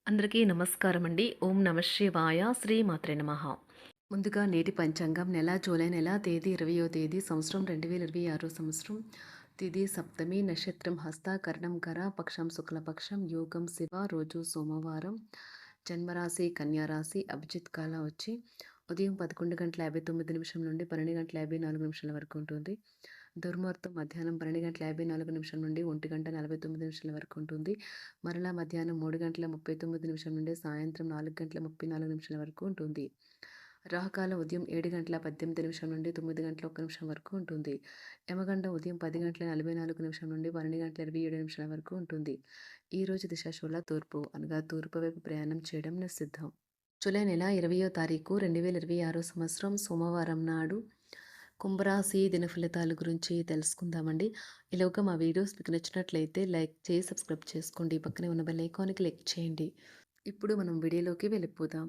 అందరికీ నమస్కారం అండి. ఓం నమ శివాయ. శ్రీమాత్రే నమః. ముందుగా నేటి పంచాంగం జూలై నెల తేదీ 20వ తేదీ సంవత్సరం 2026 సంవత్సరం. తిథి సప్తమి, నక్షత్రం హస్త, కరణం కర, పక్షం శుక్లపక్షం, యోగం శివ, రోజు సోమవారం. జన్మరాశి కన్యారాశి. అభిజిత్ కాల వచ్చి ఉదయం 11:59 నుండి 12:54 వరకు ఉంటుంది. దుర్ముహూర్తం మధ్యాహ్నం 12:54 నుండి 1:49 వరకు ఉంటుంది. మరలా మధ్యాహ్నం 3:39 నుండి సాయంత్రం 4:34 వరకు ఉంటుంది. రాహుకాలం ఉదయం 7:18 నుండి 9:01 వరకు ఉంటుంది. యమగండం ఉదయం 10:44 నుండి 12:27 వరకు ఉంటుంది. ఈ రోజు దిశాశూల తూర్పు అనగా తూర్పు వైపు ప్రయాణం చేయడం నిషిద్ధం. జూలై నెల 20వ తారీఖు 2026 సంవత్సరం సోమవారం నాడు కుంభరాశి దిన ఫలితాల గురించి తెలుసుకుందామండి. ఈలోగా మా వీడియోస్ మీకు నచ్చినట్లయితే లైక్ చేసి సబ్స్క్రైబ్ చేసుకోండి. పక్కనే ఉన్న బెల్ ఐకాన్కి క్లిక్ చేయండి. ఇప్పుడు మనం వీడియోలోకి వెళ్ళిపోదాం.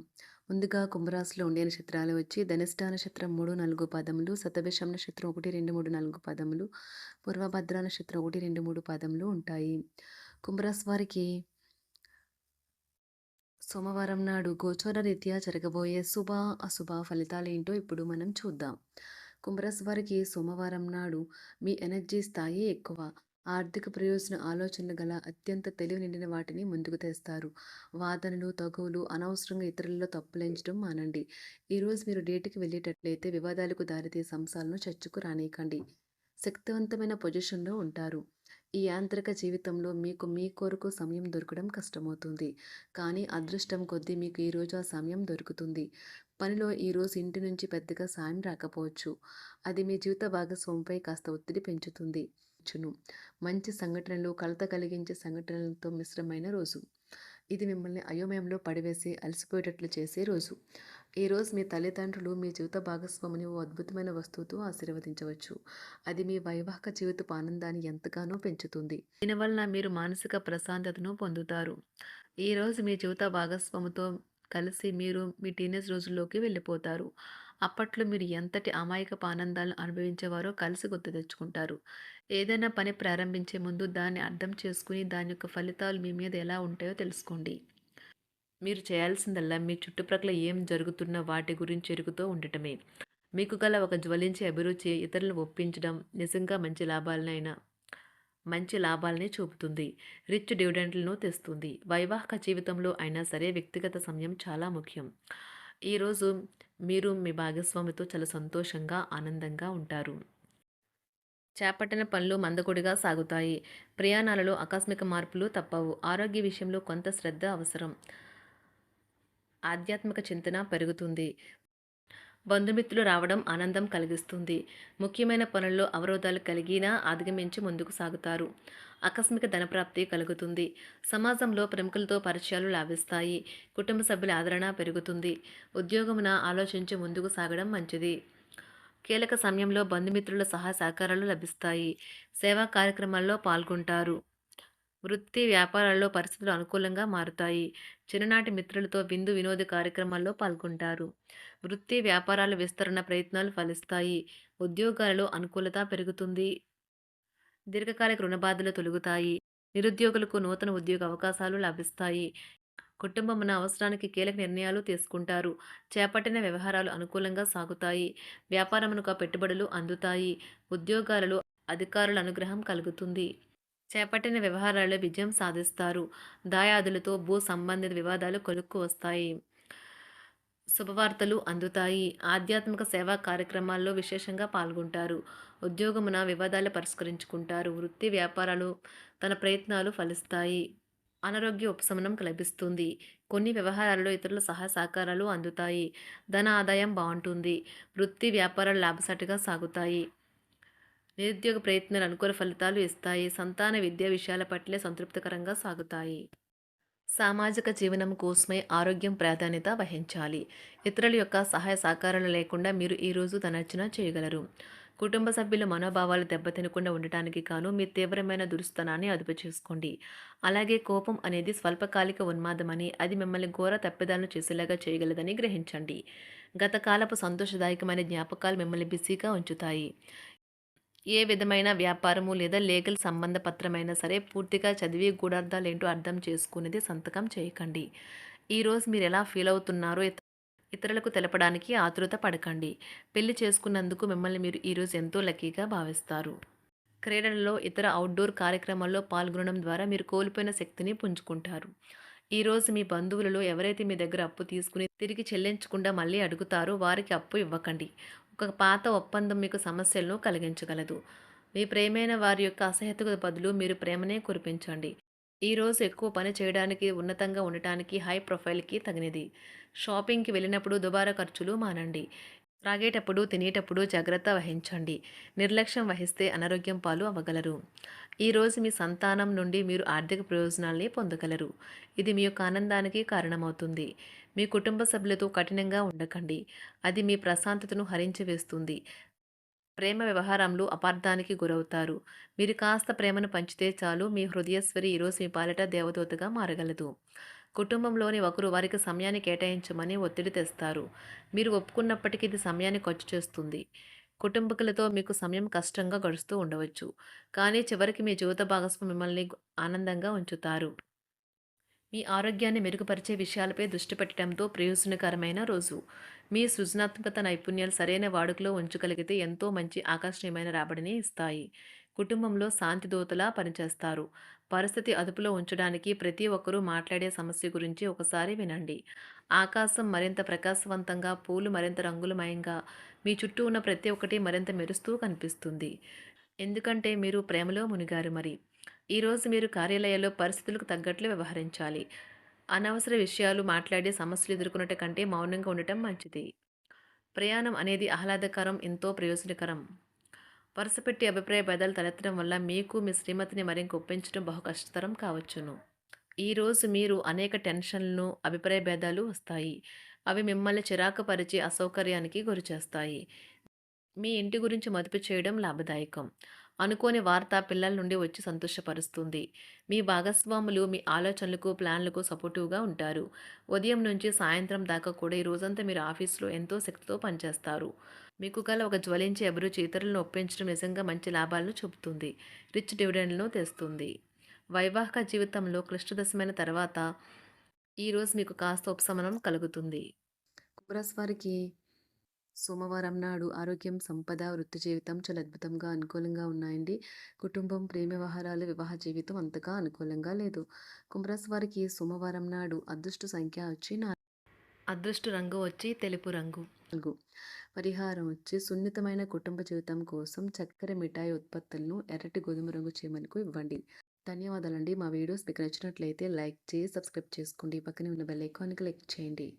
ముందుగా కుంభరాశిలో ఉండే నక్షత్రాలు వచ్చి ధనిష్ట నక్షత్రం 3, 4 పదములు, శతభిషం నక్షత్రం 1, 2, 3, 4 పదములు, పూర్వభద్ర నక్షత్రం 1, 2, 3 పదములు ఉంటాయి. కుంభరాశి వారికి సోమవారం నాడు గోచర రీత్యా జరగబోయే శుభ అశుభ ఫలితాలు ఏంటో ఇప్పుడు మనం చూద్దాం. కుంభరాశి వారికి సోమవారం నాడు మీ ఎనర్జీ స్థాయి ఎక్కువ. ఆర్థిక ప్రయోజన ఆలోచనలు గల అత్యంత తెలివి నిండిన వాటిని ముందుకు తెస్తారు. వాదనలు తగువులు అనవసరంగా ఇతరులలో తప్పులెంచడం మానండి. ఈరోజు మీరు డేట్కి వెళ్ళేటట్లయితే వివాదాలకు దారితీసే అంశాలను చర్చకు రానీయకండి. శక్తివంతమైన పొజిషన్లో ఉంటారు. ఈ యాంత్రిక జీవితంలో మీకు మీ కొరకు సమయం దొరకడం కష్టమవుతుంది. కానీ అదృష్టం కొద్దీ మీకు ఈరోజు ఆ సమయం దొరుకుతుంది. పనిలో ఈరోజు ఇంటి నుంచి పెద్దగా సాయం రాకపోవచ్చు. అది మీ జీవిత భాగస్వామిపై కాస్త ఒత్తిడి పెంచుతుంది. మంచి సంఘటనలు, కలత కలిగించే సంఘటనలతో మిశ్రమైన రోజు. ఇది మిమ్మల్ని అయోమయంలో పడివేసి అలసిపోయేటట్లు చేసే రోజు. ఈరోజు మీ తల్లిదండ్రులు మీ జీవిత భాగస్వామిని ఓ అద్భుతమైన వస్తువుతో ఆశీర్వదించవచ్చు. అది మీ వైవాహిక జీవితపు ఆనందాన్ని ఎంతగానో పెంచుతుంది. దీనివలన మీరు మానసిక ప్రశాంతతను పొందుతారు. ఈరోజు మీ జీవిత భాగస్వామితో కలిసి మీరు మీ టీనేజ్ రోజుల్లోకి వెళ్ళిపోతారు. అప్పట్లో మీరు ఎంతటి అమాయకపు ఆనందాలను అనుభవించేవారో కలిసి గుర్తు తెచ్చుకుంటారు. ఏదైనా పని ప్రారంభించే ముందు దాన్ని అర్థం చేసుకుని దాని యొక్క ఫలితాలు మీ మీద ఎలా ఉంటాయో తెలుసుకోండి. మీరు చేయాల్సిందల్లా మీ చుట్టుప్రక్కల ఏం జరుగుతున్న వాటి గురించి ఎరుగుతూ ఉండటమే. మీకు గల ఒక జ్వలించే అభిరుచి ఇతరులను ఒప్పించడం నిజంగా మంచి లాభాలనే చూపుతుంది. రిచ్ డివిడెండ్లను తెస్తుంది. వైవాహిక జీవితంలో అయినా సరే వ్యక్తిగత సమయం చాలా ముఖ్యం. ఈరోజు మీరు మీ భాగస్వామితో చాలా సంతోషంగా ఆనందంగా ఉంటారు. చేపట్టిన పనులు మందకొడిగా సాగుతాయి. ప్రయాణాలలో ఆకస్మిక మార్పులు తప్పవు. ఆరోగ్య విషయంలో కొంత శ్రద్ధ అవసరం. ఆధ్యాత్మిక చింతన పెరుగుతుంది. బంధుమిత్రులు రావడం ఆనందం కలిగిస్తుంది. ముఖ్యమైన పనుల్లో అవరోధాలు కలిగినా అధిగమించి ముందుకు సాగుతారు. ఆకస్మిక ధనప్రాప్తి కలుగుతుంది. సమాజంలో ప్రముఖులతో పరిచయాలు లాభిస్తాయి. కుటుంబ సభ్యుల ఆదరణ పెరుగుతుంది. ఉద్యోగమున ఆలోచించి ముందుకు సాగడం మంచిది. కీలక సమయంలో బంధుమిత్రుల సహాయ సహకారాలు లభిస్తాయి. సేవా కార్యక్రమాల్లో పాల్గొంటారు. వృత్తి వ్యాపారాల్లో పరిస్థితులు అనుకూలంగా మారుతాయి. చిన్ననాటి మిత్రులతో విందు వినోద కార్యక్రమాల్లో పాల్గొంటారు. వృత్తి వ్యాపారాల విస్తరణ ప్రయత్నాలు ఫలిస్తాయి. ఉద్యోగాలలో అనుకూలత పెరుగుతుంది. దీర్ఘకాలిక రుణ బాధలు తొలగుతాయి. నిరుద్యోగులకు నూతన ఉద్యోగ అవకాశాలు లభిస్తాయి. కుటుంబమున అవసరానికి కీలక నిర్ణయాలు తీసుకుంటారు. చేపట్టిన వ్యవహారాలు అనుకూలంగా సాగుతాయి. వ్యాపారమునకు పెట్టుబడులు అందుతాయి. ఉద్యోగాలలో అధికారుల అనుగ్రహం కలుగుతుంది. చేపట్టిన వ్యవహారాల్లో విజయం సాధిస్తారు. దాయాదులతో భూ సంబంధిత వివాదాలు కొలుక్కు వస్తాయి. శుభవార్తలు అందుతాయి. ఆధ్యాత్మిక సేవా కార్యక్రమాల్లో విశేషంగా పాల్గొంటారు. ఉద్యోగమున వివాదాలు పరిష్కరించుకుంటారు. వృత్తి వ్యాపారాలు తన ప్రయత్నాలు ఫలిస్తాయి. అనారోగ్య ఉపశమనం లభిస్తుంది. కొన్ని వ్యవహారాల్లో ఇతరుల సహాయ సహకారాలు అందుతాయి. ధన ఆదాయం బాగుంటుంది. వృత్తి వ్యాపారాలు లాభసాటిగా సాగుతాయి. నిరుద్యోగ ప్రయత్నాలు అనుకూల ఫలితాలు ఇస్తాయి. సంతాన విద్యా విషయాల పట్లే సంతృప్తికరంగా సాగుతాయి. సామాజిక జీవనం కోసమై ఆరోగ్యం ప్రాధాన్యత వహించాలి. ఇతరుల యొక్క సహాయ సహకారాలు లేకుండా మీరు ఈరోజు ధనార్జన చేయగలరు. కుటుంబ సభ్యుల మనోభావాలు దెబ్బతినకుండా ఉండటానికి గాను మీ తీవ్రమైన దురుస్తనాన్ని అదుపు చేసుకోండి. అలాగే కోపం అనేది స్వల్పకాలిక ఉన్మాదమని, అది మిమ్మల్ని ఘోర తప్పిదాలను చేసేలాగా చేయగలదని గ్రహించండి. గతకాలపు సంతోషదాయకమైన జ్ఞాపకాలు మిమ్మల్ని బిజీగా ఉంచుతాయి. ఏ విధమైన వ్యాపారము లేదా లీగల్ సంబంధ పత్రమైనా సరే పూర్తిగా చదివి గూఢార్థాలేంటో అర్థం చేసుకునేది సంతకం చేయకండి. ఈరోజు మీరెలా ఫీల్ అవుతున్నారో ఇతరులకు తెలపడానికి ఆతురత పడకండి. పెళ్లి చేసుకున్నందుకు మిమ్మల్ని మీరు ఈరోజు ఎంతో లక్కీగా భావిస్తారు. క్రీడలలో ఇతర అవుట్‌డోర్ కార్యక్రమాల్లో పాల్గొనడం ద్వారా మీరు కోల్పోయిన శక్తిని పుంజుకుంటారు. ఈరోజు మీ బంధువులలో ఎవరైతే మీ దగ్గర అప్పు తీసుకుని తిరిగి చెల్లించకుండా మళ్ళీ అడుగుతారో వారికి అప్పు ఇవ్వకండి. ఒక పాత ఒప్పందం మీకు సమస్యలను కలిగించగలదు. మీ ప్రియమైన వారి యొక్క అసహ్యతకు బదులు మీరు ప్రేమనే కురిపించండి. ఈరోజు ఎక్కువ పని చేయడానికి, ఉన్నతంగా ఉండటానికి, హై ప్రొఫైల్‌కి తగినది. షాపింగ్‌కి వెళ్ళినప్పుడు దుబారా ఖర్చులు మానండి. త్రాగేటప్పుడు, తినేటప్పుడు జాగ్రత్త వహించండి. నిర్లక్ష్యం వహిస్తే అనారోగ్యం పాలు అవ్వగలరు. ఈరోజు మీ సంతానం నుండి మీరు ఆర్థిక ప్రయోజనాల్ని పొందగలరు. ఇది మీ యొక్క ఆనందానికి కారణమవుతుంది. మీ కుటుంబ సభ్యులతో కఠినంగా ఉండకండి. అది మీ ప్రశాంతతను హరించి వేస్తుంది. ప్రేమ వ్యవహారంలో అపార్థానికి గురవుతారు. మీరు కాస్త ప్రేమను పంచితే చాలు మీ హృదయేశ్వరి ఈరోజు మీ పాలిట దేవదూతగా మారగలదు. కుటుంబంలోని ఒకరు వారికి సమయాన్ని కేటాయించమని ఒత్తిడి తెస్తారు. మీరు ఒప్పుకున్నప్పటికీ ఇది సమయాన్ని ఖర్చు చేస్తుంది. కుటుంబకులతో మీకు సమయం కష్టంగా గడుస్తూ ఉండవచ్చు. కానీ చివరికి మీ జీవిత భాగస్వామి మిమ్మల్ని ఆనందంగా ఉంచుతారు. మీ ఆరోగ్యాన్ని మెరుగుపరిచే విషయాలపై దృష్టి పెట్టడంతో ప్రయోజనకరమైన రోజు. మీ సృజనాత్మకత నైపుణ్యాలు సరైన వాడుకలో ఉంచగలిగితే ఎంతో మంచి ఆకర్షణీయమైన రాబడిని ఇస్తాయి. కుటుంబంలో శాంతి దూతలా పనిచేస్తారు. పరిస్థితి అదుపులో ఉంచడానికి ప్రతి ఒక్కరూ మాట్లాడే సమస్య గురించి ఒకసారి వినండి. ఆకాశం మరింత ప్రకాశవంతంగా, పూలు మరింత రంగులమయంగా, మీ చుట్టూ ఉన్న ప్రతి ఒక్కటి మరింత మెరుస్తూ కనిపిస్తుంది. ఎందుకంటే మీరు ప్రేమలో మునిగారు మరి. ఈరోజు మీరు కార్యాలయాల్లో పరిస్థితులకు తగ్గట్లు వ్యవహరించాలి. అనవసర విషయాలు మాట్లాడి సమస్యలు ఎదుర్కొనట కంటే మౌనంగా ఉండటం మంచిది. ప్రయాణం అనేది ఆహ్లాదకరం, ఎంతో ప్రయోజనకరం. వరుసపెట్టి అభిప్రాయ భేదాలు తలెత్తడం వల్ల మీకు మీ శ్రీమతిని మరింక ఒప్పించడం బహు కష్టతరం కావచ్చును. ఈరోజు మీరు అనేక టెన్షన్లను, అభిప్రాయ భేదాలు వస్తాయి. అవి మిమ్మల్ని చిరాకు పరిచి అసౌకర్యానికి గురిచేస్తాయి. మీ ఇంటి గురించి మదుపు చేయడం లాభదాయకం. అనుకోని వార్త పిల్లల నుండి వచ్చి సంతోషపరుస్తుంది. మీ భాగస్వాములు మీ ఆలోచనలకు, ప్లాన్లకు సపోర్టివ్‌గా ఉంటారు. ఉదయం నుంచి సాయంత్రం దాకా కూడా ఈ రోజంతా మీరు ఆఫీస్‌లో ఎంతో శక్తితో పనిచేస్తారు. మీకు గల ఒక జ్వలించే అభిరుచి ఇతరులను ఒప్పించడం నిజంగా మంచి లాభాలను చూపుతుంది. రిచ్ డివిడెండ్‌లను తెస్తుంది. వైవాహిక జీవితంలో క్లిష్టదశమైన తర్వాత ఈరోజు మీకు కాస్త ఉపశమనం కలుగుతుంది. కుంభరాశి వారికి సోమవారం నాడు ఆరోగ్యం, సంపద, వృత్తి జీవితం చాలా అద్భుతంగా, అనుకూలంగా ఉన్నాయండి. కుటుంబం, ప్రేమ వ్యవహారాలు, వివాహ జీవితం అంతగా అనుకూలంగా లేదు. కుంభరాశి వారికి సోమవారం నాడు అదృష్ట సంఖ్య వచ్చి అదృష్ట రంగు వచ్చి తెలుపు రంగు. 4. పరిహారం వచ్చి సున్నితమైన కుటుంబ జీవితం కోసం చక్కెర మిఠాయి ఉత్పత్తులను ఎర్రటి గోధుమ రంగు చీమలకు ఇవ్వండి. ధన్యవాదాలండి. మా వీడియోస్ మీకు నచ్చినట్లయితే లైక్ చేసి సబ్స్క్రైబ్ చేసుకోండి. పక్కనే ఉన్న బెల్ ఐకాన్‌ని క్లిక్ చేయండి.